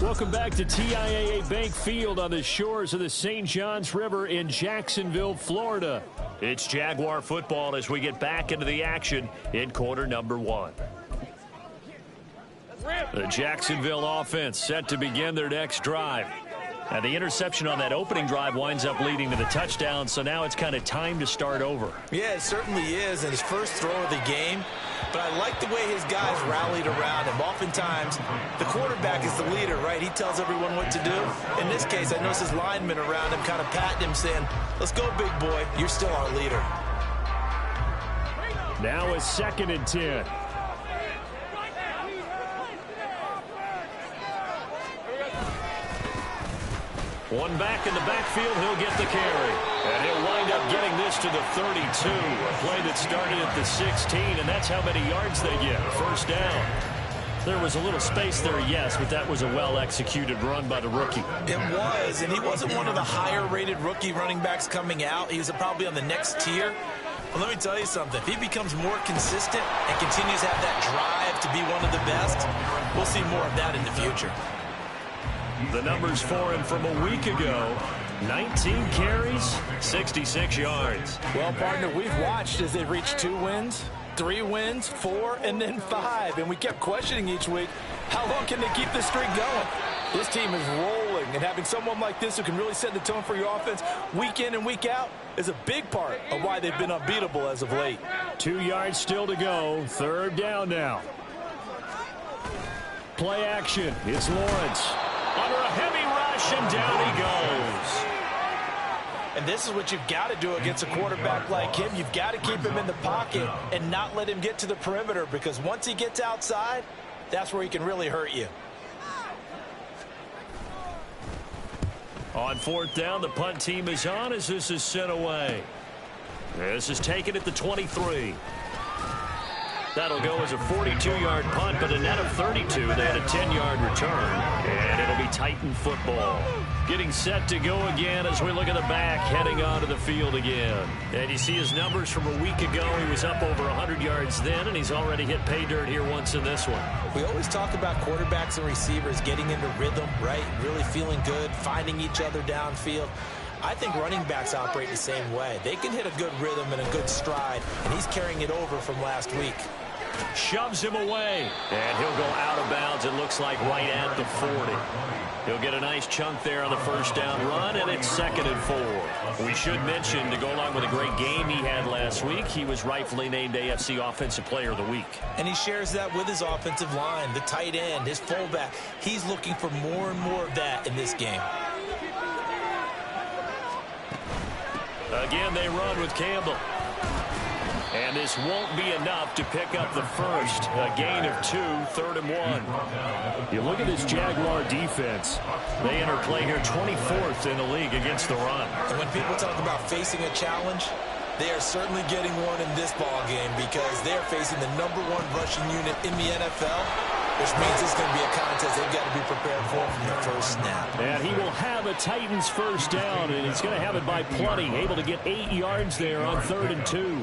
Welcome back to TIAA Bank Field on the shores of the St. Johns River in Jacksonville, Florida. It's Jaguar football as we get back into the action in quarter number 1. The Jacksonville offense set to begin their next drive. And the interception on that opening drive winds up leading to the touchdown, so now it's kind of time to start over. Yeah, it certainly is, and his first throw of the game. But I like the way his guys rallied around him. Oftentimes, the quarterback is the leader, right? He tells everyone what to do. In this case, I noticed his linemen around him kind of patting him, saying, let's go, big boy. You're still our leader. Now it's 2nd and 10. One back in the backfield, he'll get the carry. And he'll wind up getting this to the 32. A play that started at the 16, and that's how many yards they get. First down. There was a little space there, yes, but that was a well-executed run by the rookie. It was, and he wasn't one of the higher-rated rookie running backs coming out. He was probably on the next tier. But let me tell you something. If he becomes more consistent and continues to have that drive to be one of the best, we'll see more of that in the future. The numbers for him from a week ago, 19 carries, 66 yards. Well, partner, we've watched as they've reached 2 wins, 3 wins, 4, and then 5. And we kept questioning each week, how long can they keep this streak going? This team is rolling, and having someone like this who can really set the tone for your offense week in and week out is a big part of why they've been unbeatable as of late. 2 yards still to go. 3rd down now. Play action. It's Lawrence. Under a heavy rush, and down he goes. And this is what you've got to do against a quarterback like him. You've got to keep him in the pocket and not let him get to the perimeter, because once he gets outside, that's where he can really hurt you. On 4th down, the punt team is on as this is sent away. This is taken at the 23. That'll go as a 42-yard punt, but a net of 32. They had a 10-yard return, and it'll be Titan football. Getting set to go again as we look at the back, heading onto the field again. And you see his numbers from a week ago. He was up over 100 yards then, and he's already hit pay dirt here once in this one. We always talk about quarterbacks and receivers getting into rhythm, right? Really feeling good, finding each other downfield. I think running backs operate the same way. They can hit a good rhythm and a good stride, and he's carrying it over from last week. Shoves him away, and he'll go out of bounds, it looks like right at the 40. He'll get a nice chunk there on the first down run, and it's 2nd and 4. We should mention, to go along with a great game he had last week, he was rightfully named AFC Offensive Player of the Week. And he shares that with his offensive line, the tight end, his fullback. He's looking for more and more of that in this game. Again, they run with Campbell. And this won't be enough to pick up the first. A gain of 2, 3rd and 1. You look at this Jaguar defense. They enter play here 24th in the league against the run. And when people talk about facing a challenge, they are certainly getting one in this ball game, because they're facing the #1 rushing unit in the NFL, which means it's going to be a contest they've got to be prepared for from the first snap. And he will have a Titans first down, and he's going to have it by plenty. Able to get 8 yards there on 3rd and 2.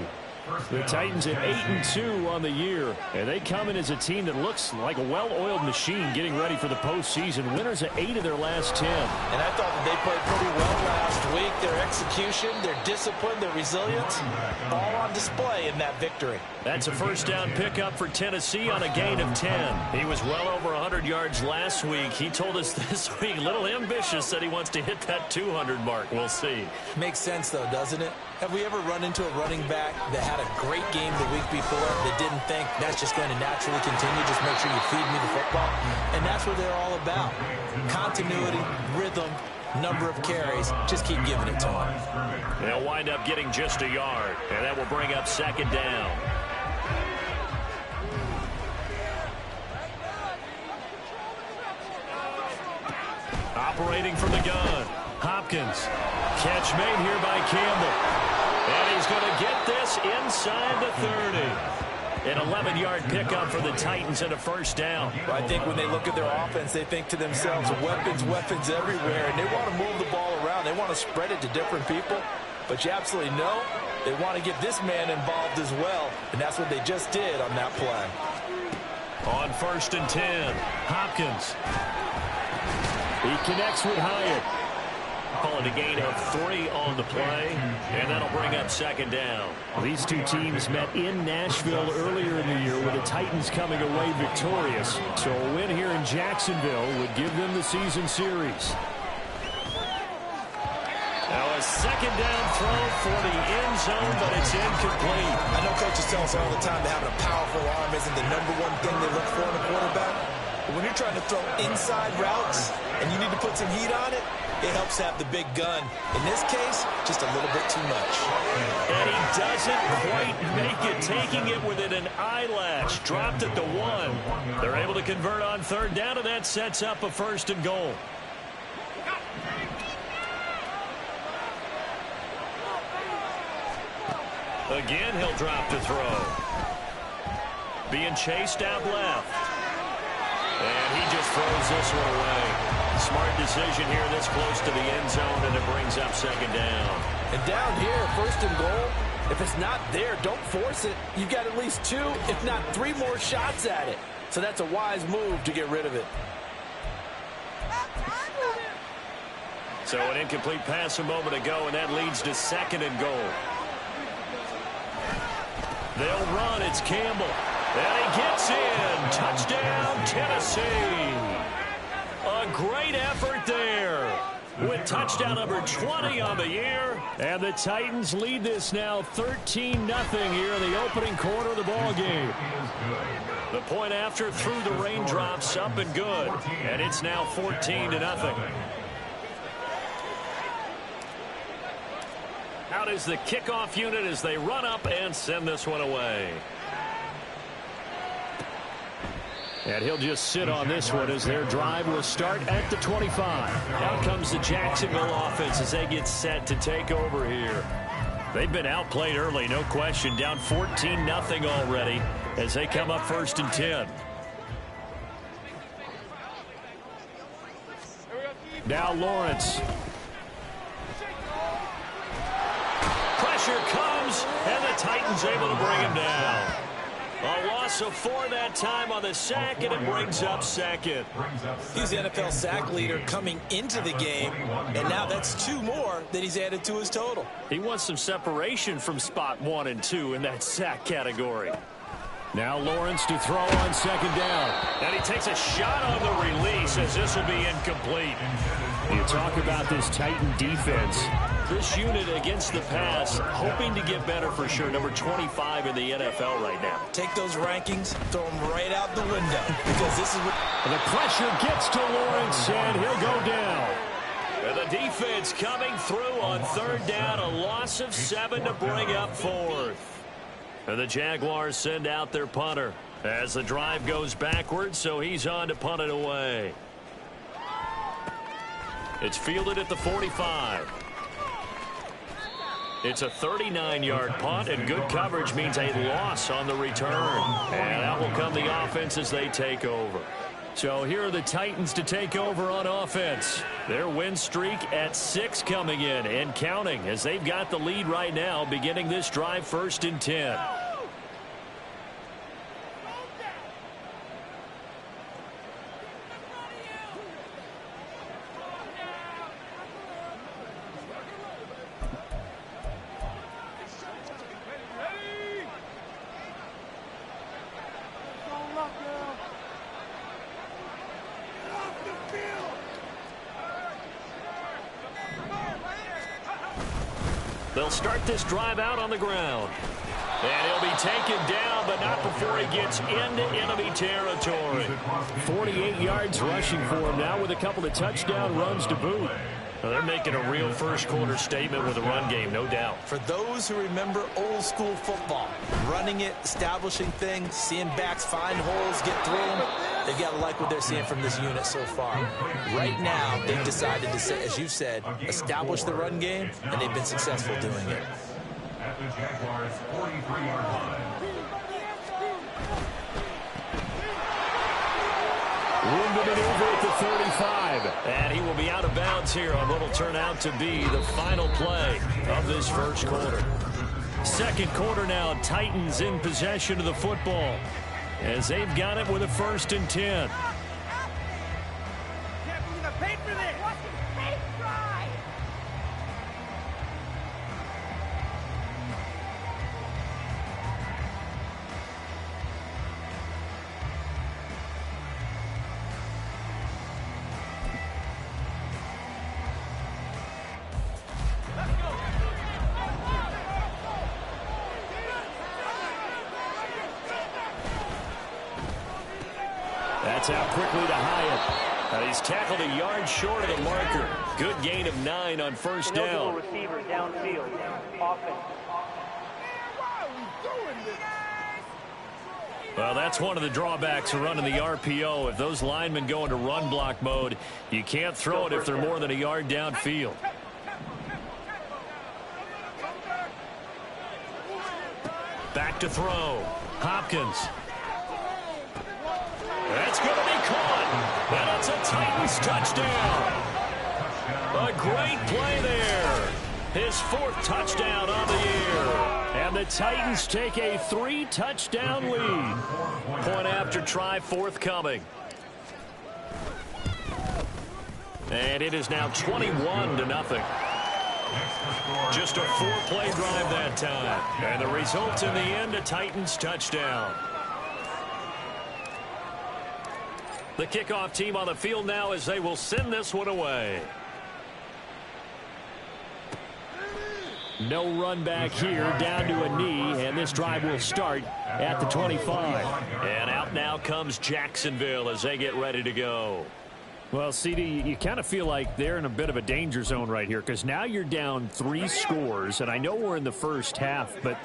The Titans at 8-2 on the year, and they come in as a team that looks like a well-oiled machine getting ready for the postseason. Winners of 8 of their last 10. And I thought that they played pretty well last week. Their execution, their discipline, their resilience, all on display in that victory. That's a first down pickup for Tennessee on a gain of 10. He was well over 100 yards last week. He told us this week, a little ambitious, that he wants to hit that 200 mark. We'll see. Makes sense, though, doesn't it? Have we ever run into a running back that had a great game the week before that didn't think that's just going to naturally continue? Just make sure you feed me the football. And that's what they're all about. Continuity, rhythm, number of carries. Just keep giving it to them. They'll wind up getting just a yard, and that will bring up 2nd down. Operating from the gun, Hopkins. Catch made here by Campbell. And he's going to get this inside the 30. An 11-yard pickup for the Titans and a first down. I think when they look at their offense, they think to themselves, weapons, weapons everywhere. And they want to move the ball around. They want to spread it to different people. But you absolutely know they want to get this man involved as well. And that's what they just did on that play. On 1st and 10, Hopkins. He connects with Hyatt. Call it a gain of 3 on the play, and that'll bring up second down. These two teams met in Nashville earlier in the year with the Titans coming away victorious. So a win here in Jacksonville would give them the season series. Now a second down throw for the end zone, but it's incomplete. I know coaches tell us all the time that having a powerful arm isn't the #1 thing they look for in a quarterback. But when you're trying to throw inside routes and you need to put some heat on it, it helps have the big gun. In this case, just a little bit too much. And he doesn't quite make it, taking it within an eyelash. Dropped at the 1. They're able to convert on third down, and that sets up a 1st and goal. Again, he'll drop to throw. Being chased out left. And he just throws this one away. Smart decision here this close to the end zone, and it brings up second down. And down here, 1st and goal, if it's not there, don't force it. You've got at least 2, if not 3 more shots at it. So that's a wise move to get rid of it. So an incomplete pass a moment ago, and that leads to 2nd and goal. They'll run. It's Campbell. And he gets in. Touchdown, Tennessee. A great effort there with touchdown number 20 on the year. And the Titans lead this now 13-0 here in the opening quarter of the ball game. The point after through the raindrops, up and good. And it's now 14-0. Out is the kickoff unit as they run up and send this one away. And he'll just sit on this one as their drive will start at the 25. Out comes the Jacksonville offense as they get set to take over here. They've been outplayed early, no question. Down 14-0 already as they come up 1st and 10. Now Lawrence. Pressure comes, and the Titans able to bring him down. A loss of 4 that time on the sack, and it brings up 2nd. He's the NFL sack leader coming into the game, and now that's 2 more that he's added to his total. He wants some separation from spot 1 and 2 in that sack category. Now Lawrence to throw on 2nd down. And he takes a shot on the release as this will be incomplete. You talk about this Titan defense. This unit against the pass, hoping to get better for sure. Number 25 in the NFL right now. Take those rankings, throw them right out the window, because this is what... And the pressure gets to Lawrence, and he'll go down. And the defense coming through on 3rd down. A loss of 7 to bring up 4th. And the Jaguars send out their punter as the drive goes backwards, so he's on to punt it away. It's fielded at the 45. It's a 39-yard punt, and good coverage means a loss on the return. And out will come the offense as they take over. So here are the Titans to take over on offense. Their win streak at 6 coming in and counting as they've got the lead right now, beginning this drive 1st and 10. They'll start this drive out on the ground. And he'll be taken down, but not before he gets into enemy territory. 48 yards rushing for him now with a couple of touchdown runs to boot. Well, they're making a real first quarter statement with a run game, no doubt. For those who remember old school football, running it, establishing things, seeing backs find holes, get through them, they've got to like what they're seeing from this unit so far. Right now, they've decided to, as you said, establish the run game, and they've been successful doing it. At the Jaguars' 43-yard line. Room to maneuver at the 35. And he will be out of bounds here on what will turn out to be the final play of this first quarter. Second quarter now, Titans in possession of the football as they've got it with a 1st and 10. Pay for this! Pay right! That's out quickly to Hyatt. And he's tackled a yard short of the marker. Good gain of 9 on first down. Receiver downfield. Offense. Well, that's one of the drawbacks of running the RPO. If those linemen go into run block mode, you can't throw it if they're more than a yard downfield. Back to throw. Hopkins. That's going to be caught. And it's a Titans touchdown. A great play there. His 4th touchdown on the year. And the Titans take a 3-touchdown lead. Point after try forthcoming. And it is now 21-0. Just a 4-play drive that time. And the result in the end, a Titans touchdown. The kickoff team on the field now as they will send this one away. No run back here, down to a knee, and this drive will start at the 25. And out now comes Jacksonville as they get ready to go. Well, CD, you kind of feel like they're in a bit of a danger zone right here because now you're down 3 scores, and I know we're in the first half, but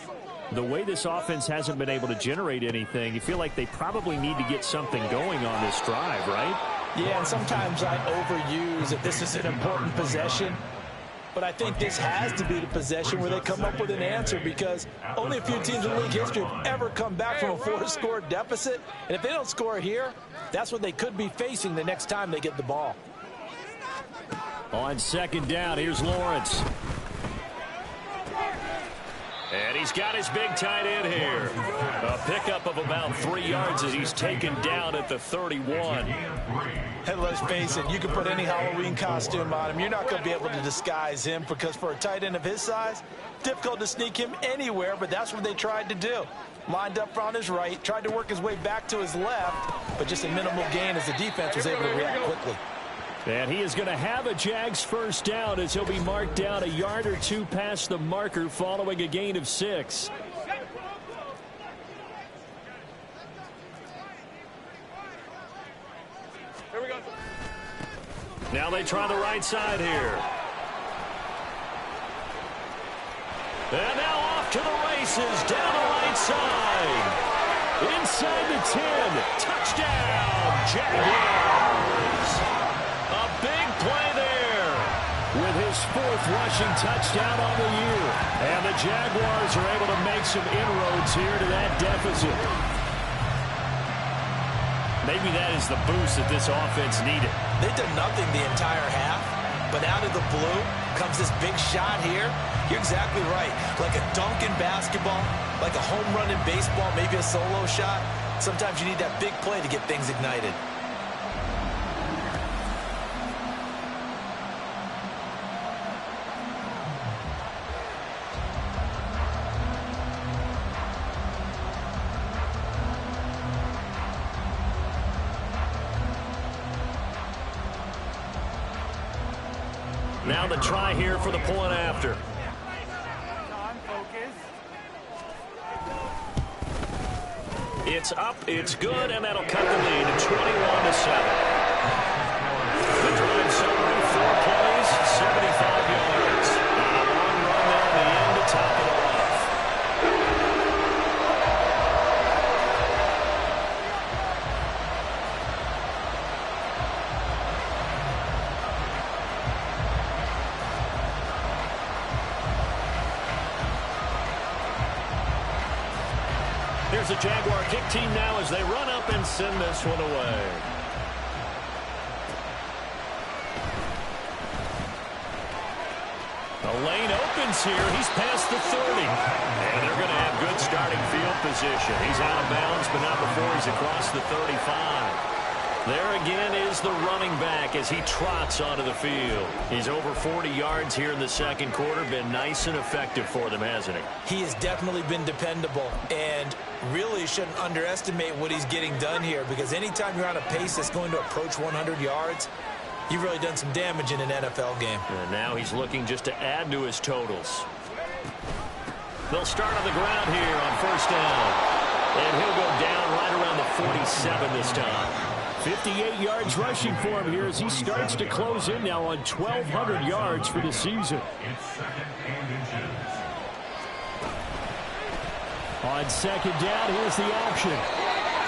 the way this offense hasn't been able to generate anything, you feel like they probably need to get something going on this drive, right? Yeah, and sometimes I overuse that this is an important possession. But I think this has to be the possession where they come up with an answer because only a few teams in league history have ever come back from a 4-score deficit. And if they don't score here, that's what they could be facing the next time they get the ball. On second down, here's Lawrence. And he's got his big tight end here. A pickup of about 3 yards as he's taken down at the 31. And let's face it, you can put any Halloween costume on him. You're not going to be able to disguise him because for a tight end of his size, difficult to sneak him anywhere, but that's what they tried to do. Lined up on his right, tried to work his way back to his left, but just a minimal gain as the defense was able to react quickly. And he is going to have a Jags first down as he'll be marked down a yard or 2 past the marker following a gain of 6. Here we go. Now they try the right side here. And now off to the races down the right side. Inside the 10. Touchdown, Jaguars. A big play there with his 4th rushing touchdown on the year. And the Jaguars are able to make some inroads here to that deficit. Maybe that is the boost that this offense needed. They did nothing the entire half, but out of the blue comes this big shot here. You're exactly right. Like a dunk in basketball, like a home run in baseball, maybe a solo shot. Sometimes you need that big play to get things ignited. Now the try here for the point after. It's up, it's good, and that'll cut the lead to 21-7. The drive summary, 4 plays, 75 yards. And a long run there in the end to top it off. Here's the Jaguar kick team now as they run up and send this one away. The lane opens here. He's past the 30. And they're going to have good starting field position. He's out of bounds, but not before he's across the 35. There again is the running back as he trots onto the field. He's over 40 yards here in the second quarter. Been nice and effective for them, hasn't he? He has definitely been dependable, and really shouldn't underestimate what he's getting done here, because anytime you're on a pace that's going to approach 100 yards, you've really done some damage in an NFL game. And now he's looking just to add to his totals. They'll start on the ground here on first down. And he'll go down right around the 47 this time. 58 yards rushing for him here as he starts to close in now on 1,200 yards for the season. It's second and inches. On second down, here's the option.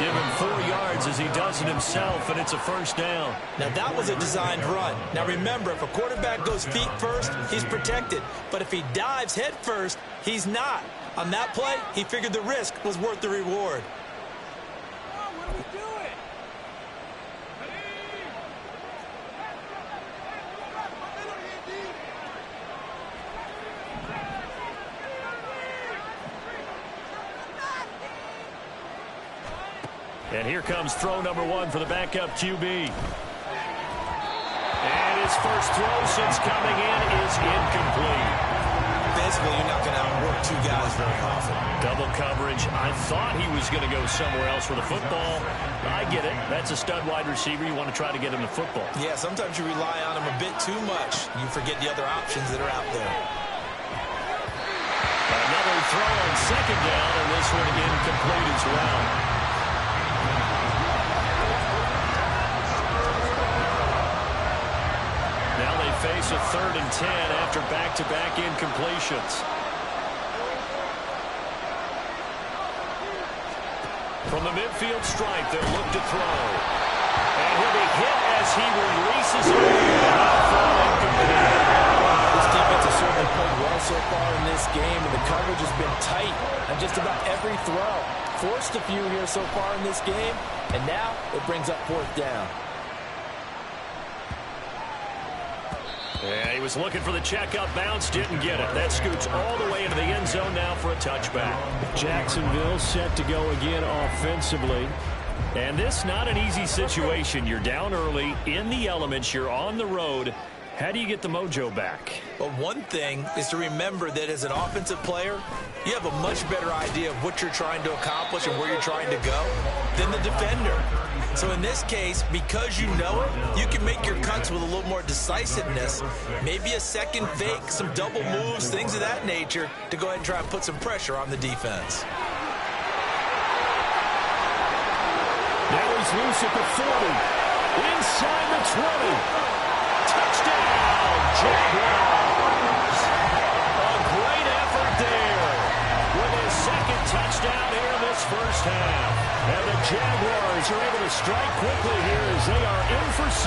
Give him 4 yards as he does it himself, and it's a first down. Now, that was a designed run. Now, remember, if a quarterback goes feet first, he's protected. But if he dives head first, he's not. On that play, he figured the risk was worth the reward. And here comes throw number 1 for the backup QB. And his first throw since coming in is incomplete. Basically, you're not going to outwork two guys very often. Double coverage. I thought he was going to go somewhere else for the football. I get it. That's a stud wide receiver. You want to try to get him the football. Yeah, sometimes you rely on him a bit too much. You forget the other options that are out there. Another throw on second down, and this one incomplete as well. Now they face a 3rd and 10 after back-to-back incompletions. From the midfield stripe, they'll look to throw. And he'll be hit as he releases it. This defense has certainly played well so far in this game, and the coverage has been tight on just about every throw. Forced a few here so far in this game, and now it brings up 4th down. Yeah, he was looking for the check-up bounce, didn't get it. That scoots all the way into the end zone now for a touchback. Jacksonville set to go again offensively. And this not an easy situation. You're down early, in the elements, you're on the road. How do you get the mojo back? Well, one thing is to remember that as an offensive player, you have a much better idea of what you're trying to accomplish and where you're trying to go than the defender. So in this case, because you know it, you can make your cuts with a little more decisiveness, maybe a second fake, some double moves, things of that nature, to go ahead and try and put some pressure on the defense. Now he's loose at the 40. Inside the 20. Touchdown, Jaguars. A great effort there with his second touchdown here in this first half. And the Jaguars are able to strike quickly here as they are in for 6.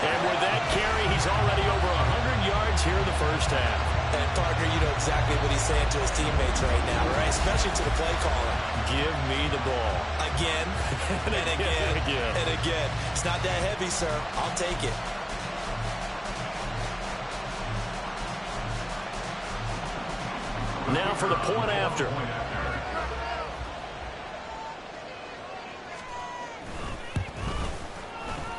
And with that carry, he's already over 100 yards here in the first half. And, partner, you know exactly what he's saying to his teammates right now, right? Especially to the play caller. Give me the ball. Again, and again, and again. It's not that heavy, sir. I'll take it. Now for the point after.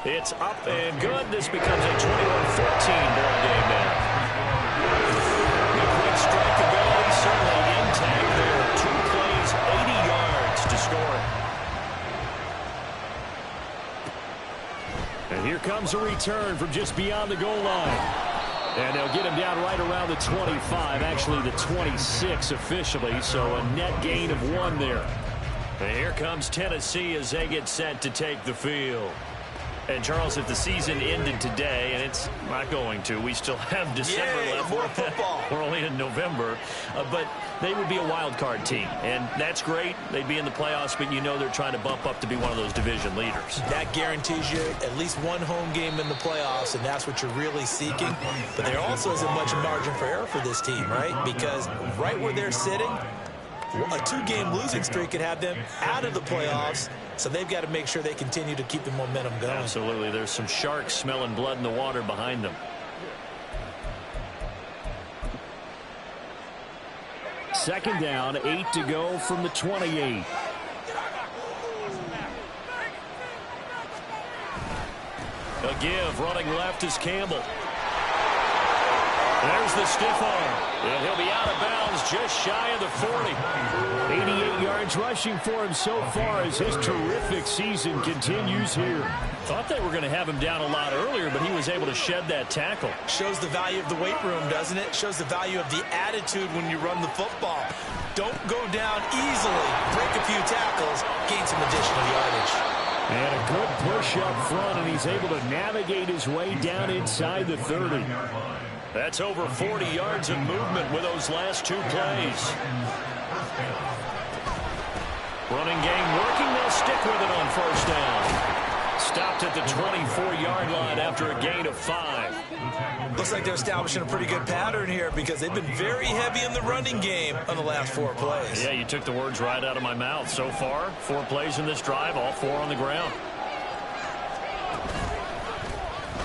It's up and good. This becomes a 21-14 ball game now. The quick strike to go. Certainly intact there. 2 plays, 80 yards to score it. And here comes a return from just beyond the goal line. And they'll get him down right around the 25, actually the 26 officially, so a net gain of 1 there. And here comes Tennessee as they get set to take the field. And, Charles, if the season ended today, and it's not going to, we still have December left. More football. We're only in November. But they would be a wild card team, and that's great. They'd be in the playoffs, but you know they're trying to bump up to be one of those division leaders. That guarantees you at least 1 home game in the playoffs, and that's what you're really seeking. But there also isn't much margin for error for this team, right? Because right where they're sitting, a 2-game losing streak could have them out of the playoffs, so they've got to make sure they continue to keep the momentum going. Absolutely. There's some sharks smelling blood in the water behind them. Second down, 8 to go from the 28. A give. Running left is Campbell. There's the stiff arm. And he'll be out of bounds just shy of the 40. 88 yards rushing for him so far as his terrific season continues here. Thought they were going to have him down a lot earlier, but he was able to shed that tackle. Shows the value of the weight room, doesn't it? Shows the value of the attitude when you run the football. Don't go down easily. Break a few tackles. Gain some additional yardage. And a good push up front, and he's able to navigate his way down inside the 30. That's over 40 yards of movement with those last two plays. Running game working. They'll stick with it on first down. Stopped at the 24-yard line after a gain of 5. Looks like they're establishing a pretty good pattern here because they've been very heavy in the running game on the last 4 plays. Yeah, you took the words right out of my mouth. So far, 4 plays in this drive, all 4 on the ground.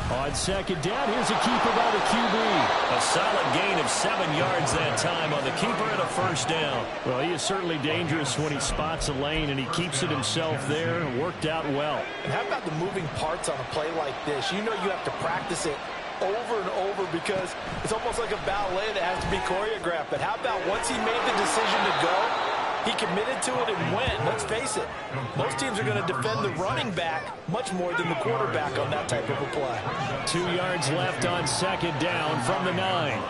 On second down, here's a keeper by the QB. A solid gain of 7 yards that time on the keeper and a first down. Well, he is certainly dangerous when he spots a lane, and he keeps it himself there. Worked out well. And how about the moving parts on a play like this? You know you have to practice it over and over because it's almost like a ballet that has to be choreographed. But how about once he made the decision to go, he committed to it and went. Let's face it, most teams are going to defend the running back much more than the quarterback on that type of a play. 2 yards left on second down from the 9.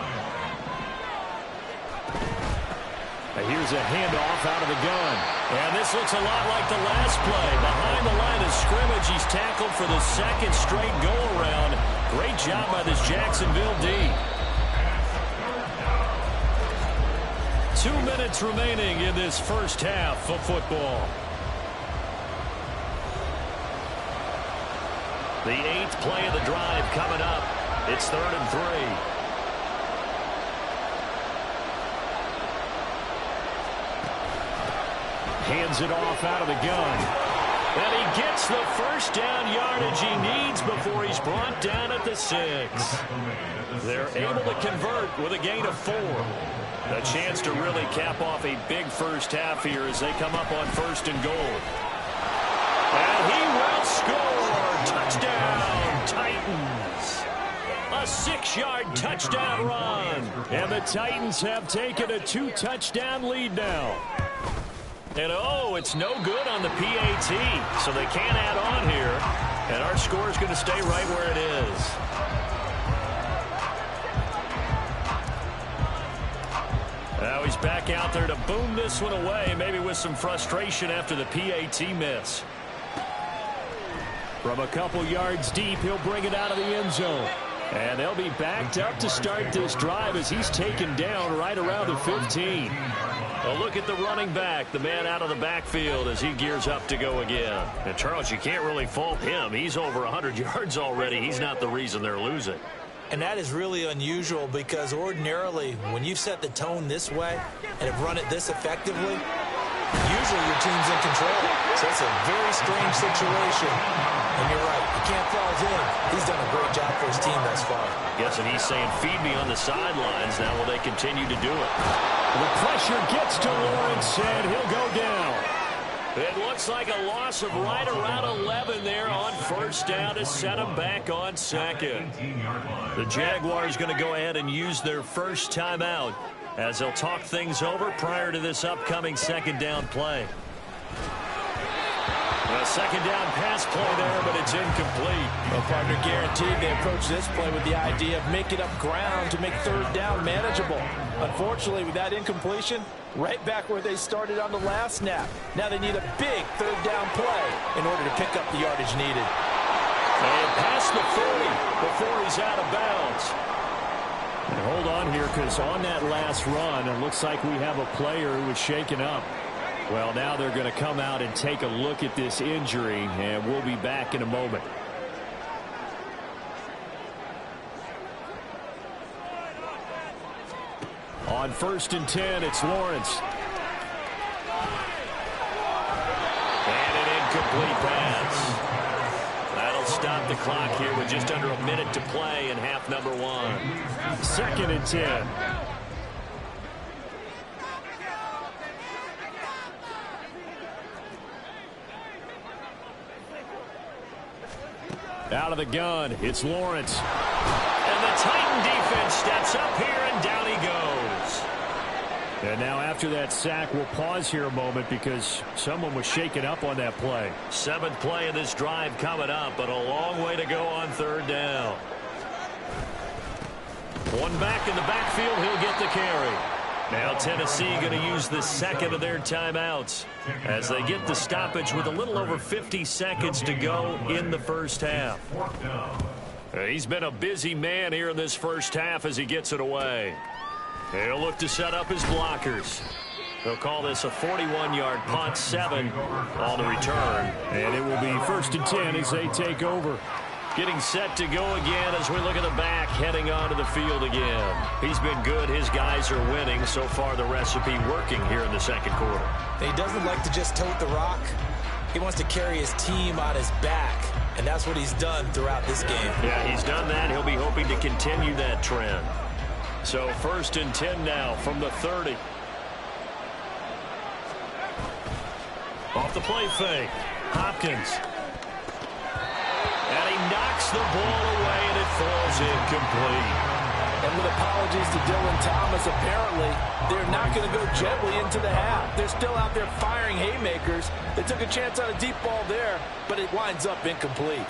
Here's a handoff out of the gun. And this looks a lot like the last play. Behind the line of scrimmage, he's tackled for the second straight go-around. Great job by this Jacksonville D. 2 minutes remaining in this first half of football. The 8th play of the drive coming up. It's 3rd and 3. Hands it off out of the gun. And he gets the first down yardage he needs before he's brought down at the 6. They're able to convert with a gain of 4. A chance to really cap off a big first half here as they come up on 1st and goal. And he will score. Touchdown, Titans. A 6-yard touchdown run. And the Titans have taken a 2-touchdown lead now. And oh, it's no good on the PAT, so they can't add on here. And our score is going to stay right where it is. Now he's back out there to boom this one away, maybe with some frustration after the PAT miss. From a couple yards deep, he'll bring it out of the end zone. And they'll be backed up to start this drive as he's taken down right around the 15. A look at the running back, the man out of the backfield as he gears up to go again. And Charles, you can't really fault him. He's over 100 yards already. He's not the reason they're losing. And that is really unusual because ordinarily when you've set the tone this way and have run it this effectively, usually your team's in control. So it's a very strange situation. And you're right, you can't fault him. He's done a great job for his team thus far. Guessing he's saying, feed me on the sidelines. Now will they continue to do it? The pressure gets to Lawrence, and he'll go down. It looks like a loss of right around 11 there on first down to set him back on second. The Jaguars going to go ahead and use their first timeout as they'll talk things over prior to this upcoming second down play. A second down pass play there, but it's incomplete. Well, partner, guaranteed they approach this play with the idea of making up ground to make third down manageable. Unfortunately, with that incompletion, right back where they started on the last snap. Now they need a big third down play in order to pick up the yardage needed. And past the 40 before he's out of bounds. And hold on here, because on that last run, it looks like we have a player who was shaken up. Well, now they're going to come out and take a look at this injury, and we'll be back in a moment. On 1st and 10, it's Lawrence. And an incomplete pass. That'll stop the clock here with just under a minute to play in half number 1. 2nd and 10. Out of the gun, it's Lawrence. And the Titan defense steps up here, and down he goes. And now after that sack, we'll pause here a moment because someone was shaken up on that play. 7th play of this drive coming up, but a long way to go on 3rd down. One back in the backfield, he'll get the carry. Now Tennessee going to use the 2nd of their timeouts as they get the stoppage with a little over 50 seconds to go in the first half. He's been a busy man here in this first half as he gets it away. He'll look to set up his blockers. They'll call this a 41-yard punt, 7 on the return. And it will be 1st and 10 as they take over. Getting set to go again as we look at the back, heading onto the field again. He's been good. His guys are winning. So far, the recipe working here in the 2nd quarter. He doesn't like to just tote the rock. He wants to carry his team on his back, and that's what he's done throughout this game. Yeah, he's done that. He'll be hoping to continue that trend. So 1st and 10 now from the 30. Off the play fake. Hopkins. And he knocks the ball away, and it falls incomplete. And with apologies to Dylan Thomas, apparently they're not going to go gently into the half. They're still out there firing haymakers. They took a chance on a deep ball there, but it winds up incomplete.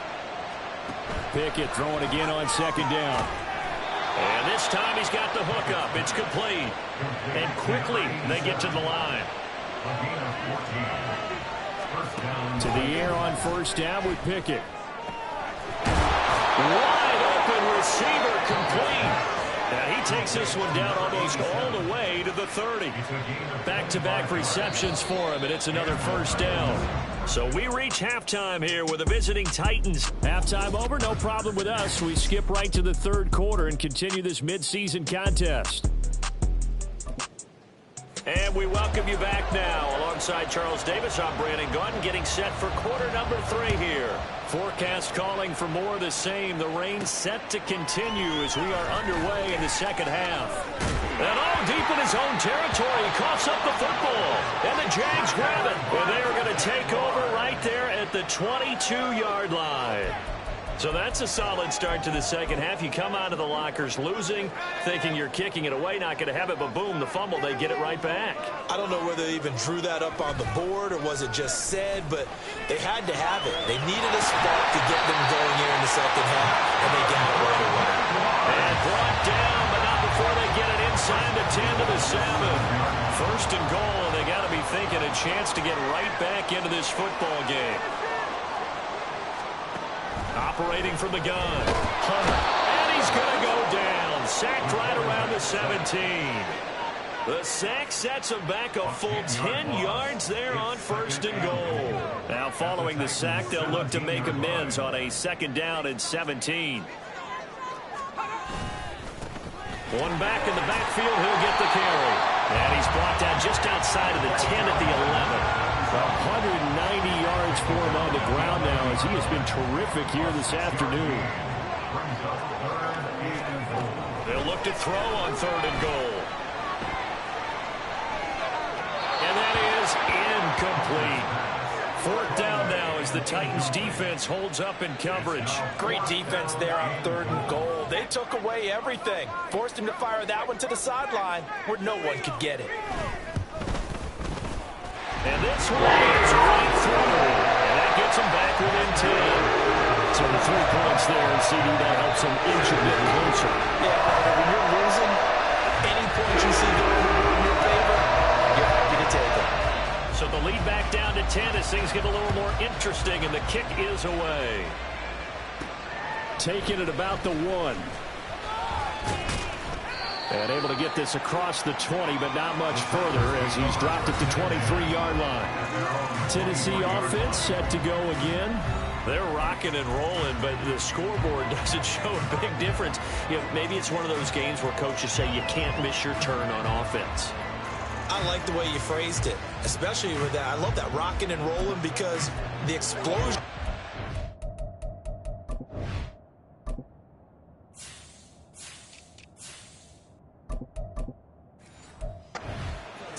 Pickett throwing again on 2nd down. And this time he's got the hook up. It's complete. And quickly they get to the line. To the air on 1st down with Pickett. Wide open receiver, complete. Now he takes this one down almost all the way to the 30. Back-to-back receptions for him, and it's another 1st down. So we reach halftime here with the visiting Titans. Halftime over, no problem with us. We skip right to the 3rd quarter and continue this midseason contest. And we welcome you back now. Alongside Charles Davis, I'm Brandon Gaudin, getting set for quarter number 3 here. Forecast calling for more of the same. The rain set to continue as we are underway in the 2nd half. And all deep in his own territory, he coughs up the football. And the Jags grab it. And they are going to take over right there at the 22-yard line. So that's a solid start to the 2nd half. You come out of the lockers losing, thinking you're kicking it away, not going to have it, but boom, the fumble, they get it right back. I don't know whether they even drew that up on the board or was it just said, but they had to have it. They needed a spark to get them going here in the 2nd half, and they got it right away. And brought down, but not before they get it inside the 10 to the 7. 1st and goal, and they got to be thinking a chance to get right back into this football game. Operating from the gun. Hunter. And he's going to go down. Sacked right around the 17. The sack sets him back a full 10 yards there on 1st and goal. Now following the sack, they'll look to make amends on a 2nd down and 17. One back in the backfield, he'll get the carry. And he's brought down just outside of the 10 at the 11. 190 yards for him on the ground now as he has been terrific here this afternoon. They'll look to throw on 3rd and goal. And that is incomplete. 4th down now as the Titans defense holds up in coverage. Great defense there on 3rd and goal. They took away everything. Forced him to fire that one to the sideline where no one could get it. And this one is right through. And that gets him back within 10. So the 3 points there, and CD, that helps him inch a bit closer. Yeah, when you're losing, any points you see going in your favor, you're happy to take them. So the lead back down to 10 as things get a little more interesting, and the kick is away. Taking it about the 1. And able to get this across the 20, but not much further as he's dropped at the 23-yard line. Tennessee offense set to go again. They're rocking and rolling, but the scoreboard doesn't show a big difference. You know, maybe it's one of those games where coaches say you can't miss your turn on offense. I like the way you phrased it, especially with that. I love that rocking and rolling because the explosion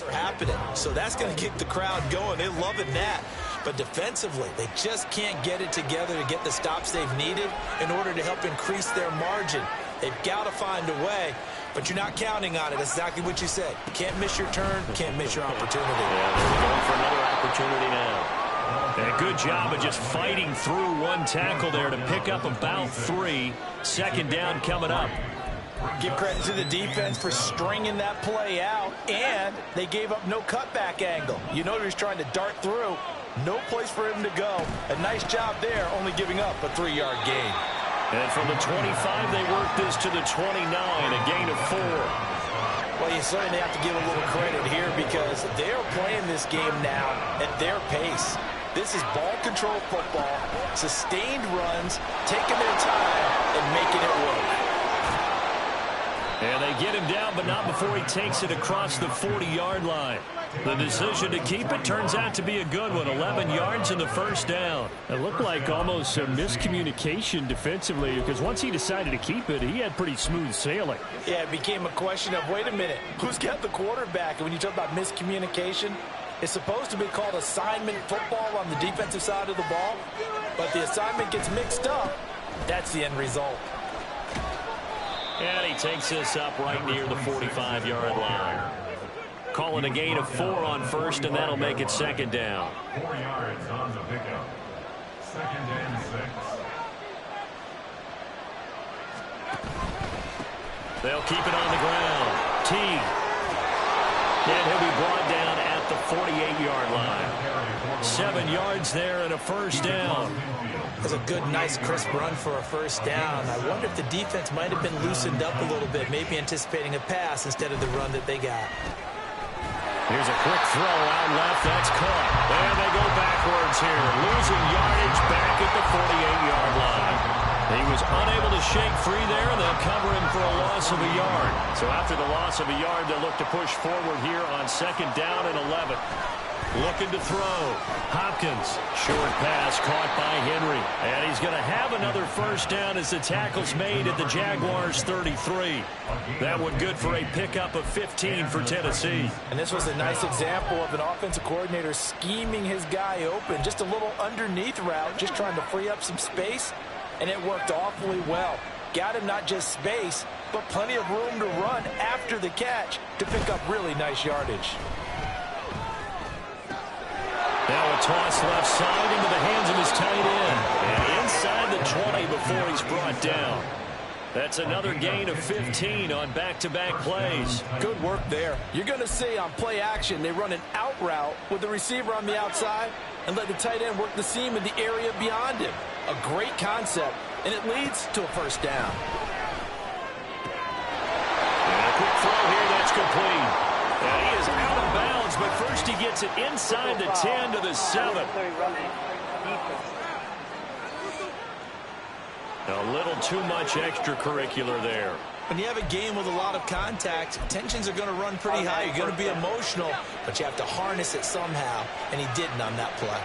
are happening. So that's going to get the crowd going. They're loving that. But defensively, they just can't get it together to get the stops they've needed in order to help increase their margin. They've got to find a way, but you're not counting on it. That's exactly what you said. Can't miss your turn, can't miss your opportunity. Yeah, they're going for another opportunity now. And a good job of just fighting through one tackle there to pick up about 3. Second down coming up. Give credit to the defense for stringing that play out, and they gave up no cutback angle. You know he was trying to dart through. No place for him to go. A nice job there, only giving up a 3-yard gain. And from the 25, they worked this to the 29, a gain of 4. Well, you certainly have to give a little credit here because they're playing this game now at their pace. This is ball control football, sustained runs, taking their time, and making it work. And they get him down, but not before he takes it across the 40-yard line. The decision to keep it turns out to be a good one. 11 yards and the first down. It looked like almost a miscommunication defensively because once he decided to keep it, he had pretty smooth sailing. Yeah, it became a question of, wait a minute, who's got the quarterback? And when you talk about miscommunication, it's supposed to be called assignment football on the defensive side of the ball, but the assignment gets mixed up. That's the end result. And he takes this up right near the 45-yard line. Calling a gain of 4 on first, and that'll make it second down. 4 yards on the pickup. Second and 6. They'll keep it on the ground. Teague. And he'll be brought down at the 48-yard line. 7 yards there and a first down. That's a good, nice, crisp run for a first down. I wonder if the defense might have been loosened up a little bit, maybe anticipating a pass instead of the run that they got. Here's a quick throw out left. That's caught. And they go backwards here. Losing yardage back at the 48-yard line. He was unable to shake free there, and they'll cover him for a loss of a yard. So after the loss of a yard, they'll look to push forward here on second down and 11. Looking to throw. Hopkins. Short pass caught by Henry. And he's going to have another first down as the tackle's made at the Jaguars' 33. That one good for a pickup of 15 for Tennessee. And this was a nice example of an offensive coordinator scheming his guy open. Just a little underneath route, just trying to free up some space. And it worked awfully well. Got him not just space, but plenty of room to run after the catch to pick up really nice yardage. Now a toss left side into the hands of his tight end. And inside the 20 before he's brought down. That's another gain of 15 on back-to-back plays. Good work there. You're going to see on play action, they run an out route with the receiver on the outside and let the tight end work the seam in the area beyond him. A great concept, and it leads to a first down. And a quick throw here, that's complete. And he is out of bounds, but first he gets it inside the 10 to the 7. A little too much extracurricular there. When you have a game with a lot of contact, tensions are going to run pretty high. You're going to be emotional, but you have to harness it somehow, and he didn't on that play.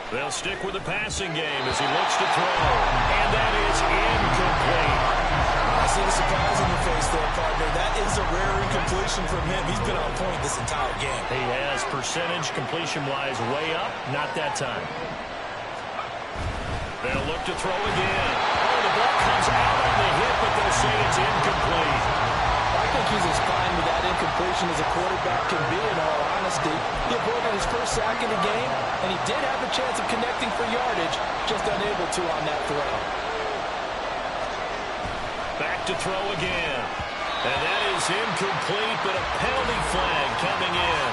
They'll stick with the passing game as he looks to throw. And that is incomplete. I see the surprise in your face there, partner. That is a rare incompletion from him. He's been on point this entire game. He has percentage completion-wise way up. Not that time. They'll look to throw again. Oh, the ball comes out on the hit, but they'll say it's incomplete. I think he's as fine with that incompletion as a quarterback can be, in all honesty. He avoided his first sack in the game, and he did have a chance of connecting for yardage, just unable to on that throw. Back to throw again. And that is incomplete, but a penalty flag coming in.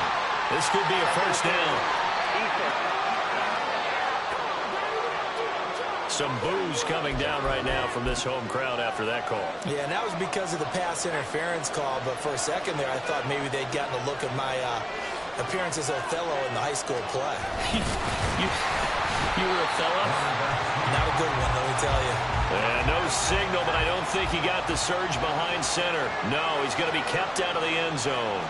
This could be a first down. Some boos coming down right now from this home crowd after that call. Yeah, and that was because of the pass interference call, but for a second there, I thought maybe they'd gotten a look at my appearance as Othello in the high school play. You were Othello? Not a good one, let me tell you. No signal, but I don't think he got the surge behind center. No, he's going to be kept out of the end zone.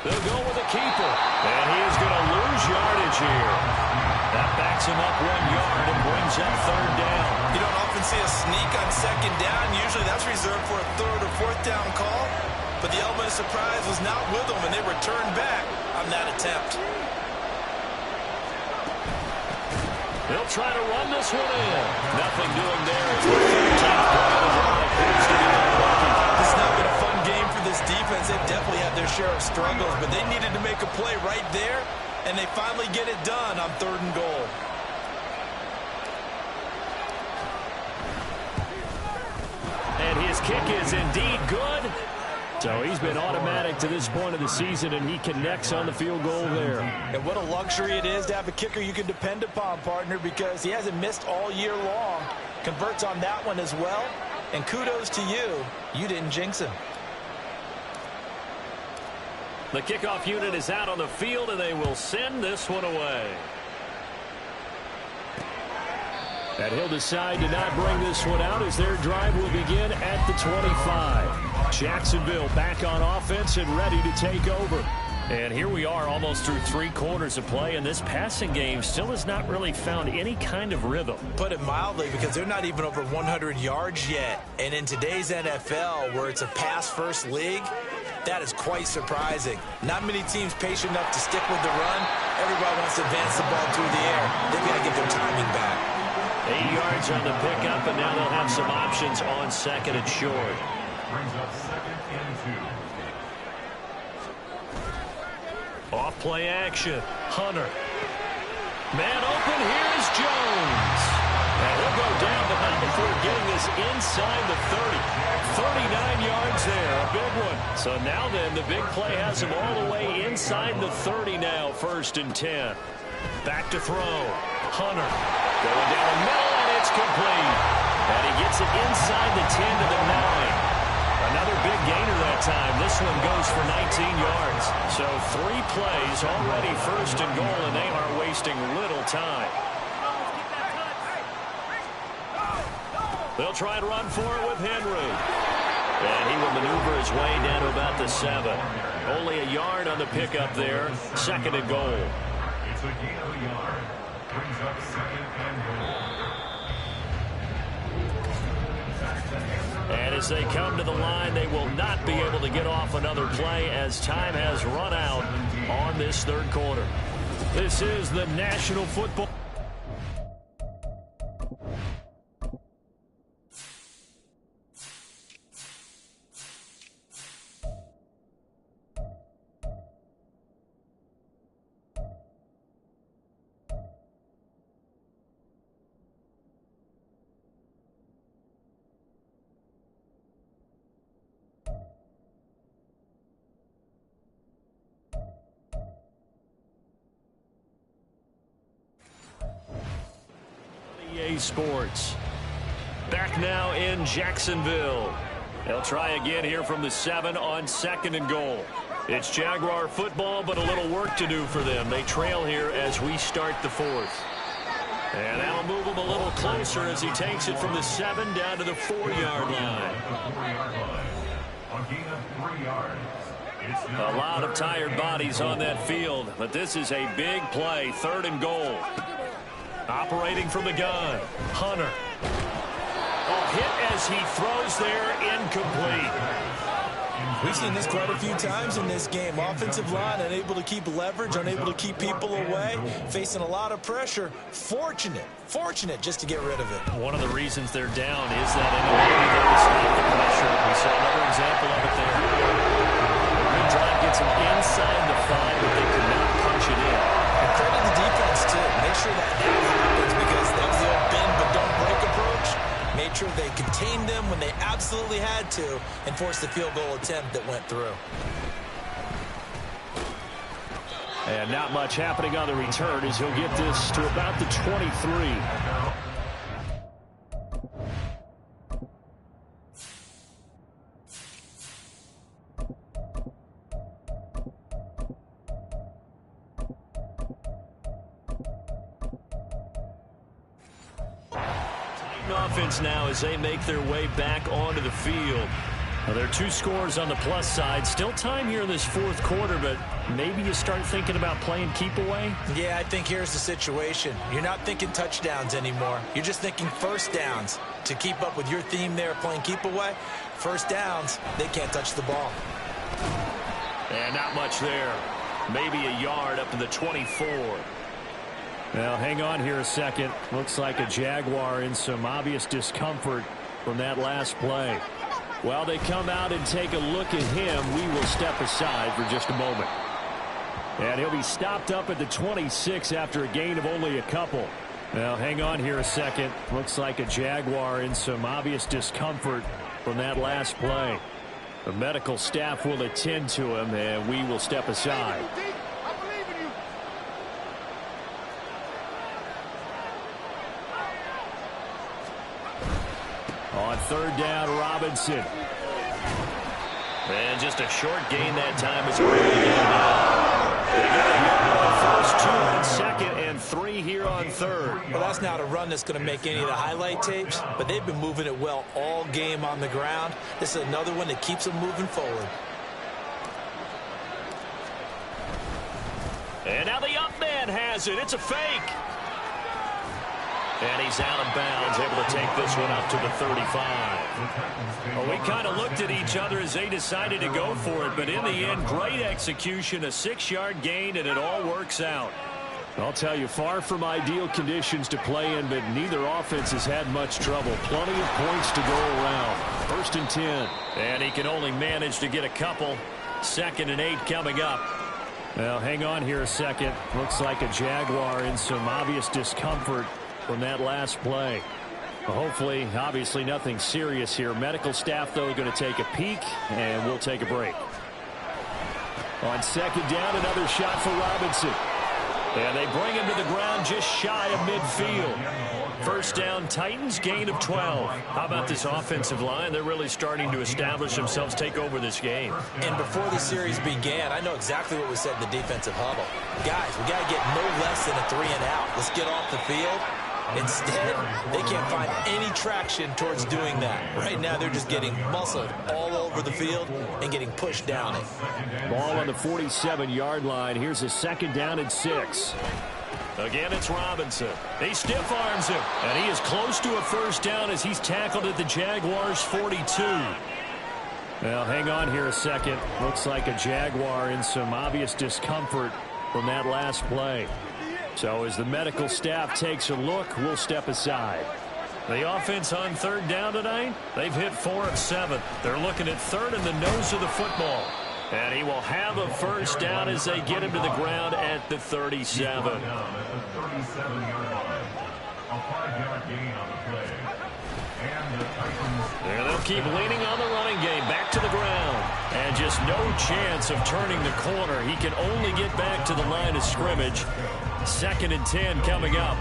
They'll go with a keeper. And he is going to lose yardage here. That backs him up 1 yard and brings up third down. You don't often see a sneak on second down. Usually that's reserved for a third or fourth down call. but the element of surprise was not with them, and they returned back on that attempt. They'll try to run this one in. Nothing doing there. It's the 13th play of the drive. Appears to be unlucky. This has not been a fun game for this defense. They've definitely had their share of struggles, but they needed to make a play right there, and they finally get it done on 3rd and goal. And his kick is indeed good. So he's been automatic to this point of the season, and he connects on the field goal there. And what a luxury it is to have a kicker you can depend upon, partner, because he hasn't missed all year long. Converts on that one as well. And kudos to you. You didn't jinx him. The kickoff unit is out on the field, and they will send this one away. And he'll decide to not bring this one out as their drive will begin at the 25. Jacksonville back on offense and ready to take over. And here we are almost through 3 quarters of play, and this passing game still has not really found any kind of rhythm. Put it mildly, because they're not even over 100 yards yet. And in today's NFL, where it's a pass-first league, that is quite surprising. Not many teams patient enough to stick with the run. Everybody wants to advance the ball through the air. They've got to get their timing back. 8 yards on the pickup, and now they'll have some options on 2nd and short. Brings up 2nd and 2. Off play action. Hunter. Man open. Here's Jones. And he'll go down, but not before getting this inside the 30. 39 yards there. A big one. So now then, the big play has him all the way inside the 30 now. 1st and 10. Back to throw. Hunter. Going down the middle, and it's complete. And he gets it inside the 10 to the 9. Another big gainer that time. This one goes for 19 yards. So 3 plays already 1st and goal, and they are wasting little time. They'll try and run for it with Henry. And he will maneuver his way down to about the 7. Only a yard on the pickup there. 2nd and goal. It's a gain of a yard. Brings up 2nd and goal. And as they come to the line, they will not be able to get off another play as time has run out on this 3rd quarter. This is the National Football. Sports. Back now in Jacksonville. They'll try again here from the 7 on 2nd and goal. It's Jaguar football, but a little work to do for them. They trail here as we start the 4th. And that'll move him a little closer as he takes it from the 7 down to the 4-yard line. A gain of 3 yards. A lot of tired bodies on that field, but this is a big play. 3rd and goal. Operating from the gun. Hunter. Hit as he throws there, incomplete. We've seen this quite a few times in this game. Offensive line unable to keep leverage, unable to keep people away, facing a lot of pressure. Fortunate just to get rid of it. One of the reasons they're down is that inability to stop the pressure. We saw another example of it there. A good drive gets them inside the 5, but they could not punch it in. And credit the defense, too. Make sure that happens, because that was the old bend but don't break approach. Made sure they contained them when they absolutely had to and forced the field goal attempt that went through. And not much happening on the return as he'll get this to about the 23. Offense now as they make their way back onto the field. Well, there are 2 scores on the plus side. Still time here in this 4th quarter, but maybe you start thinking about playing keep away? Yeah, I think here's the situation. You're not thinking touchdowns anymore. You're just thinking 1st downs. To keep up with your theme there, playing keep away, 1st downs, they can't touch the ball. And not much there. Maybe a yard up to the 24. Well, hang on here a second. Looks like a Jaguar in some obvious discomfort from that last play. While they come out and take a look at him, we will step aside for just a moment. And he'll be stopped up at the 26 after a gain of only a couple. Well, hang on here a second. Looks like a Jaguar in some obvious discomfort from that last play. The medical staff will attend to him, and we will step aside. On third down, Robinson. And just a short gain that time as they got first, 2 on second, and 3 here on third. Well, that's not a run that's going to make any of the highlight tapes, but they've been moving it well all game on the ground. This is another one that keeps them moving forward. And now the up man has it. It's a fake. And he's out of bounds, able to take this one up to the 35. Well, we kind of looked at each other as they decided to go for it, but in the end, great execution, a 6-yard gain, and it all works out. I'll tell you, far from ideal conditions to play in, but neither offense has had much trouble. Plenty of points to go around. 1st and 10. And he can only manage to get a couple. 2nd and 8 coming up. Well, hang on here a second. Looks like a Jaguar in some obvious discomfort from that last play. Well, hopefully, obviously nothing serious here. Medical staff, though, going to take a peek, and we'll take a break. On 2nd down, another shot for Robinson. And they bring him to the ground just shy of midfield. 1st down, Titans, gain of 12. How about this offensive line? They're really starting to establish themselves, take over this game. And before the series began, I know exactly what we said in the defensive huddle. Guys, we got to get no less than a 3 and out. Let's get off the field. Instead, they can't find any traction towards doing that. Right now, they're just getting muscled all over the field and getting pushed down it. Ball on the 47-yard line. Here's a 2nd down and 6. Again, it's Robinson. He stiff arms him, and he is close to a 1st down as he's tackled at the Jaguars' 42. Well, hang on here a second. Looks like a Jaguar in some obvious discomfort from that last play. So as the medical staff takes a look, we'll step aside. The offense on 3rd down tonight, they've hit 4 of 7. They're looking at 3rd in the nose of the football. And he will have a 1st down as they get him to the ground at the 37. There they'll keep leaning on the running game. Back to the ground. And just no chance of turning the corner. He can only get back to the line of scrimmage. 2nd and 10 coming up.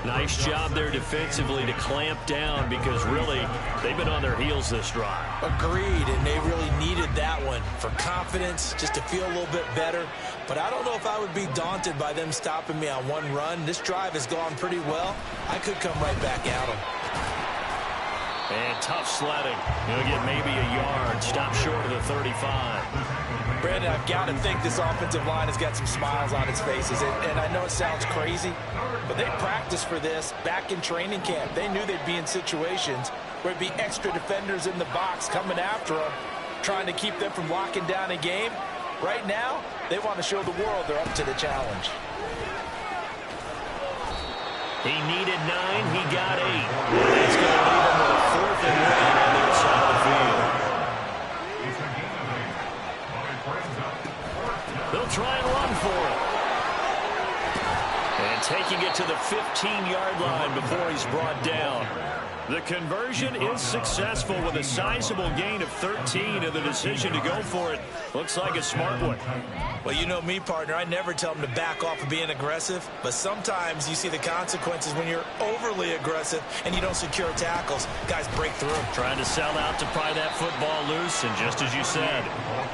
Nice job there defensively to clamp down because really they've been on their heels this drive. Agreed, and they really needed that one for confidence, just to feel a little bit better. But I don't know if I would be daunted by them stopping me on one run. This drive has gone pretty well. I could come right back at them. And tough sledding. He'll get maybe a yard. Stop short of the 35. Brandon, I've got to think this offensive line has got some smiles on its faces. And I know it sounds crazy, but they practiced for this back in training camp. They knew they'd be in situations where it'd be extra defenders in the box coming after them, trying to keep them from locking down a game. Right now, they want to show the world they're up to the challenge. He needed 9. He got 8. And that's going to leave him with a 4th and 1 on the other side of the field. They'll try and run for it. And taking it to the 15-yard line before he's brought down. The conversion is successful with a sizable gain of 13, and the decision to go for it looks like a smart one. Well, you know me, partner. I never tell them to back off of being aggressive, but sometimes you see the consequences when you're overly aggressive and you don't secure tackles. Guys break through. Trying to sell out to pry that football loose, and just as you said,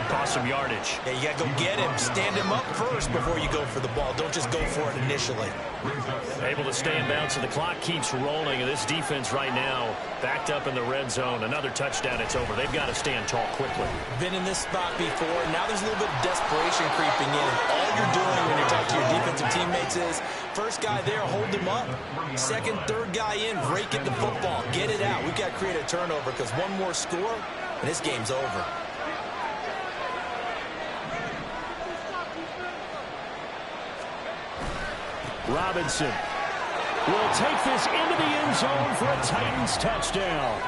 cost some yardage. Yeah, you got to go get him. Stand him up first before you go for the ball. Don't just go for it initially. Able to stay in bounds, so the clock keeps rolling, and this defense right now backed up in the red zone. Another touchdown, it's over. They've got to stand tall quickly. Been in this spot before. Now there's a little bit of desperation creeping in. All you're doing when you're talking to your defensive teammates is first guy there, hold him up. Second, third guy in, rake at the football. Get it out. We've got to create a turnover because one more score, and this game's over. Robinson will take this into the end zone for a Titans touchdown.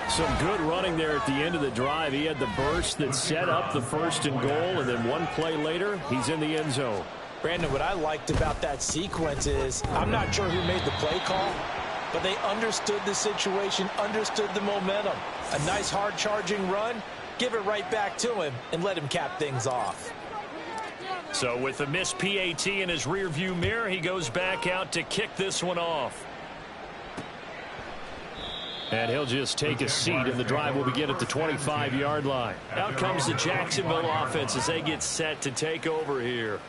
Some good running there at the end of the drive. He had the burst that set up the 1st and goal, and then one play later, he's in the end zone. Brandon, what I liked about that sequence is I'm not sure who made the play call, but they understood the situation, understood the momentum. A nice hard-charging run, give it right back to him, and let him cap things off. So with the missed PAT in his rearview mirror, he goes back out to kick this one off. And he'll just take a seat, and the drive will begin at the 25-yard line. Out comes the Jacksonville offense as they get set to take over here.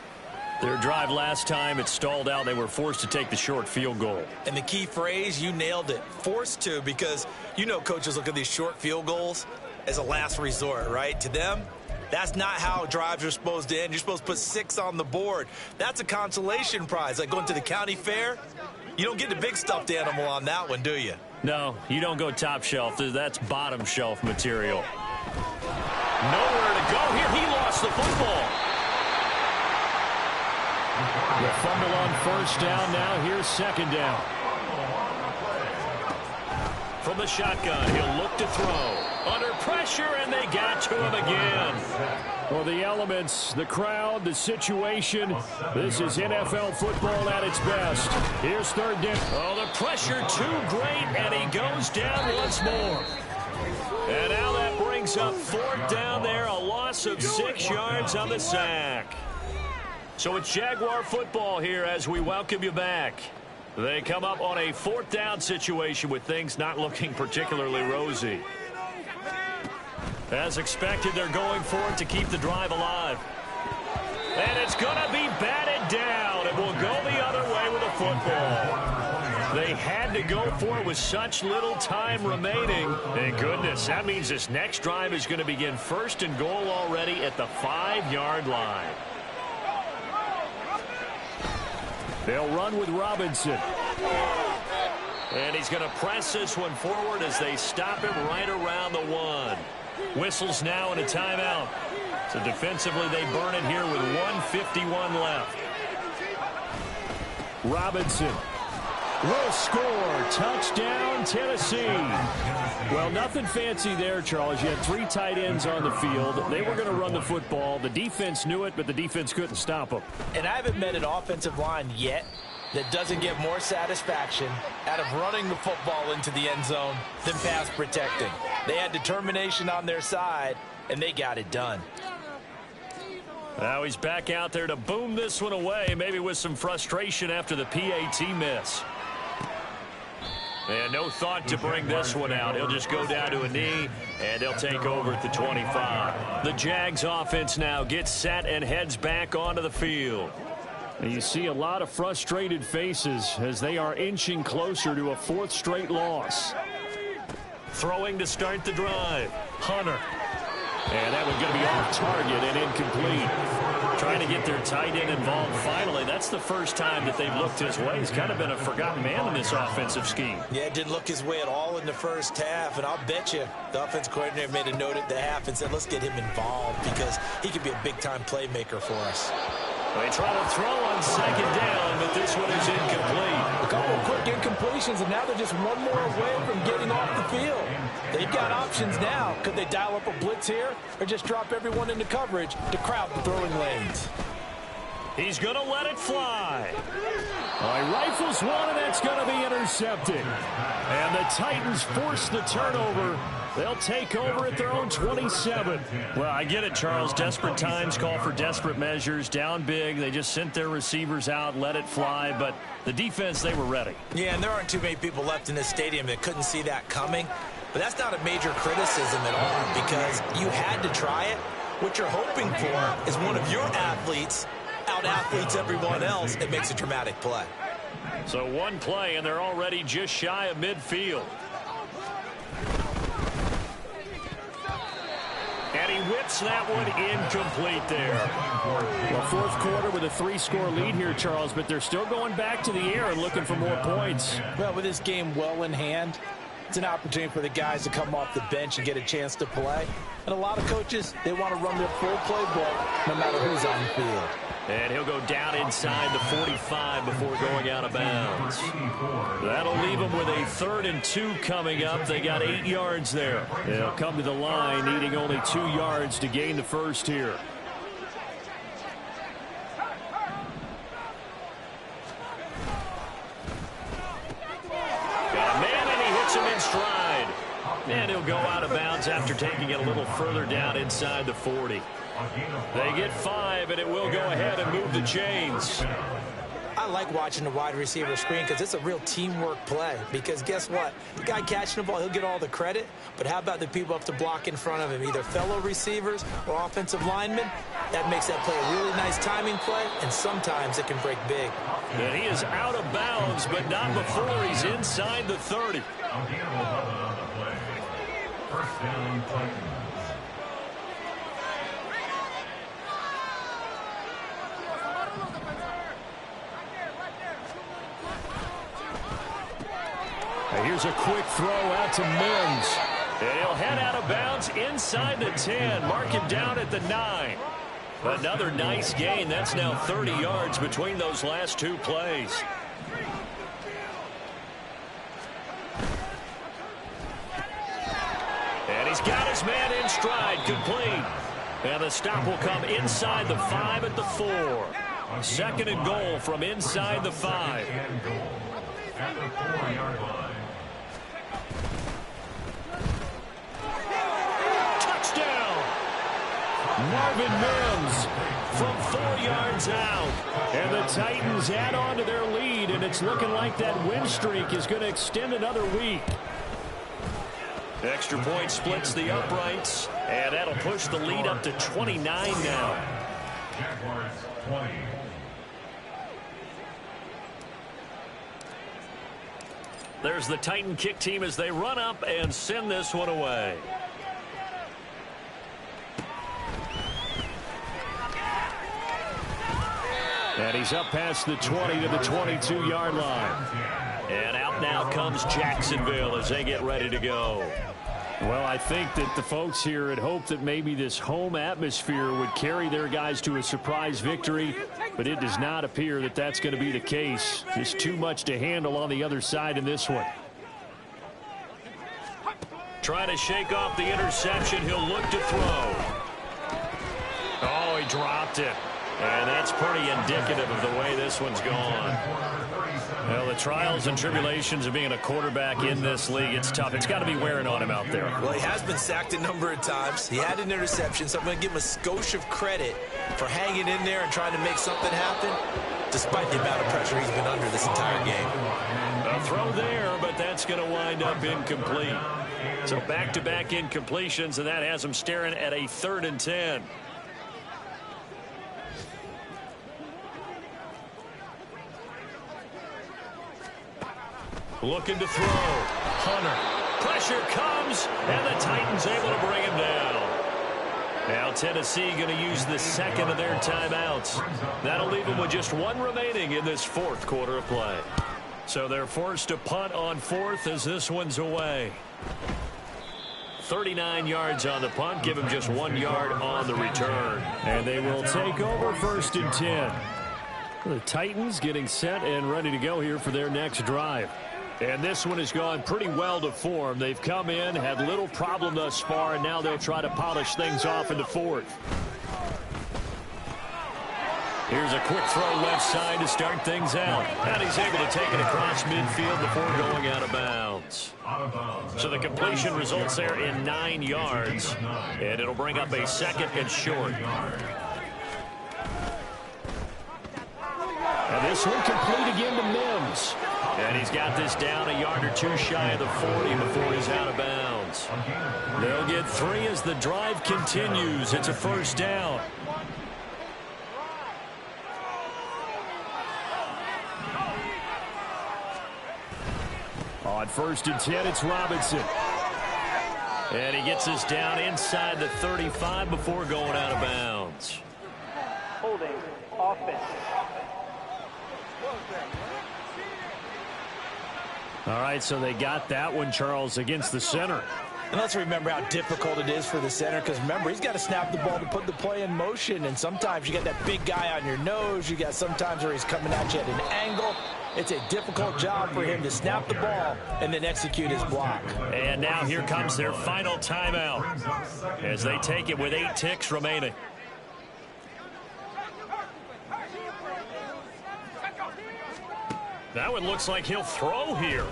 Their drive last time, it stalled out. They were forced to take the short field goal. And the key phrase, you nailed it, forced to, because you know coaches look at these short field goals as a last resort, right? To them, that's not how drives are supposed to end. You're supposed to put 6 on the board. That's a consolation prize. Like going to the county fair, you don't get the big stuffed animal on that one, do you? No, you don't go top shelf. That's bottom shelf material. Nowhere to go here. He lost the football. The fumble on 1st down. Now here's 2nd down. From the shotgun, he'll look to throw. Under pressure, and they got to him again. Well, the elements, the crowd, the situation, this is NFL football at its best. Here's 3rd down. Oh, the pressure too great, and he goes down once more. And now that brings up 4th down there, a loss of 6 yards on the sack. So it's Jaguar football here as we welcome you back. They come up on a 4th down situation with things not looking particularly rosy. As expected, they're going for it to keep the drive alive. And it's going to be batted down. It will go the other way with a football. They had to go for it with such little time remaining. And goodness, that means this next drive is going to begin 1st and goal already at the 5-yard line. They'll run with Robinson. And he's going to press this one forward as they stop him right around the 1. Whistles now and a timeout. So defensively they burn it here with 1:51 left. Robinson will score. Touchdown, Tennessee. Well, nothing fancy there, Charles. You had 3 tight ends on the field. They were going to run the football. The defense knew it, but the defense couldn't stop them. And I haven't met an offensive line yet that doesn't get more satisfaction out of running the football into the end zone than pass protecting. They had determination on their side, and they got it done. Now he's back out there to boom this one away, maybe with some frustration after the PAT miss. And no thought to bring this one out. He'll just go down to a knee, and they'll take over at the 25. The Jags offense now gets set and heads back onto the field. And you see a lot of frustrated faces as they are inching closer to a 4th straight loss. Throwing to start the drive. Hunter. And that one's going to be off target and incomplete. Trying to get their tight end involved finally. That's the first time that they've looked his way. He's kind of been a forgotten man in this offensive scheme. Yeah, it didn't look his way at all in the first half, and I'll bet you the offense coordinator made a note at the half and said, let's get him involved because he could be a big-time playmaker for us. They try to throw on 2nd down, but this one is incomplete. A couple of quick incompletions, and now they're just one more away from getting off the field. They've got options now. Could they dial up a blitz here or just drop everyone into coverage to crowd the throwing lanes? He's going to let it fly. He rifles one, and that's going to be intercepted. And the Titans force the turnover. They'll take over at their own 27. Well, I get it, Charles. Desperate times call for desperate measures. Down big. They just sent their receivers out, let it fly. But the defense, they were ready. Yeah, and there aren't too many people left in this stadium that couldn't see that coming. But that's not a major criticism at all because you had to try it. What you're hoping for is one of your athletes out-athletes everyone else and makes a dramatic play. So one play, and they're already just shy of midfield. And he whips that one incomplete there. Well, 4th quarter with a 3-score lead here, Charles, but they're still going back to the air and looking for more points. Well, with this game well in hand, it's an opportunity for the guys to come off the bench and get a chance to play. And a lot of coaches, they want to run their full playbook no matter who's on the field. And he'll go down inside the 45 before going out of bounds. That'll leave them with a 3rd and 2 coming up. They got 8 yards there. They'll come to the line needing only 2 yards to gain the first here. Got a man, and he hits him in stride. And he'll go out of bounds after taking it a little further down inside the 40. They get 5, and it will go ahead and move the chains. I like watching the wide receiver screen because it's a real teamwork play. Because guess what? The guy catching the ball, he'll get all the credit. But how about the people up to block in front of him, either fellow receivers or offensive linemen? That makes that play a really nice timing play, and sometimes it can break big. And he is out of bounds, but not before he's inside the 30. First down, Titans. Here's a quick throw out to Mims. And he'll head out of bounds inside the 10. Mark him down at the 9. Another nice gain. That's now 30 yards between those last 2 plays. And he's got his man in stride, complete. And the stop will come inside the 5 at the 4. 2nd and goal from inside the 5. At the 4-yard line. Touchdown! Marvin Mims from 4 yards out. And the Titans add on to their lead, and it's looking like that win streak is going to extend another week. Extra point splits the uprights, and that'll push the lead up to 29 now. Jaguars 20. There's the Titan kick team as they run up and send this one away. And he's up past the 20 to the 22-yard line. And out now comes Jacksonville as they get ready to go. Well, I think that the folks here had hoped that maybe this home atmosphere would carry their guys to a surprise victory, but it does not appear that that's going to be the case. Just too much to handle on the other side in this one. Trying to shake off the interception. He'll look to throw. Oh, he dropped it. And that's pretty indicative of the way this one's gone. Well, the trials and tribulations of being a quarterback in this league, it's tough. It's got to be wearing on him out there. Well, he has been sacked a number of times. He had an interception, so I'm going to give him a skosh of credit for hanging in there and trying to make something happen, despite the amount of pressure he's been under this entire game. A throw there, but that's going to wind up incomplete. So back-to-back incompletions, and that has him staring at a 3rd and 10. Looking to throw. Hunter. Pressure comes, and the Titans able to bring him down. Now Tennessee going to use the 2nd of their timeouts. That'll leave them with just 1 remaining in this 4th quarter of play. So they're forced to punt on 4th as this one's away. 39 yards on the punt. Give him just 1 yard on the return. And they will take over 1st and 10. The Titans getting set and ready to go here for their next drive. And this one has gone pretty well to form. They've come in, had little problem thus far, and now they'll try to polish things off in the 4th. Here's a quick throw left side to start things out. And he's able to take it across midfield before going out of bounds. So the completion results there in 9 yards. And it'll bring up a 2nd and short. And this one complete again to Mims. And he's got this down a yard or 2 shy of the 40 before he's out of bounds. They'll get 3 as the drive continues. It's a 1st down. On 1st and 10, it's Robinson. And he gets us down inside the 35 before going out of bounds. Holding offense. All right, so they got that one, Charles, against the center. And let's remember how difficult it is for the center, because remember, he's got to snap the ball to put the play in motion, and sometimes you got that big guy on your nose. You got sometimes where he's coming at you at an angle. It's a difficult job for him to snap the ball and then execute his block. And now here comes their final timeout as they take it with 8 ticks remaining. Now it looks like he'll throw here.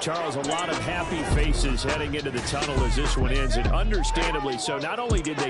Charles, a lot of happy faces heading into the tunnel as this one ends, and understandably so. Not only did they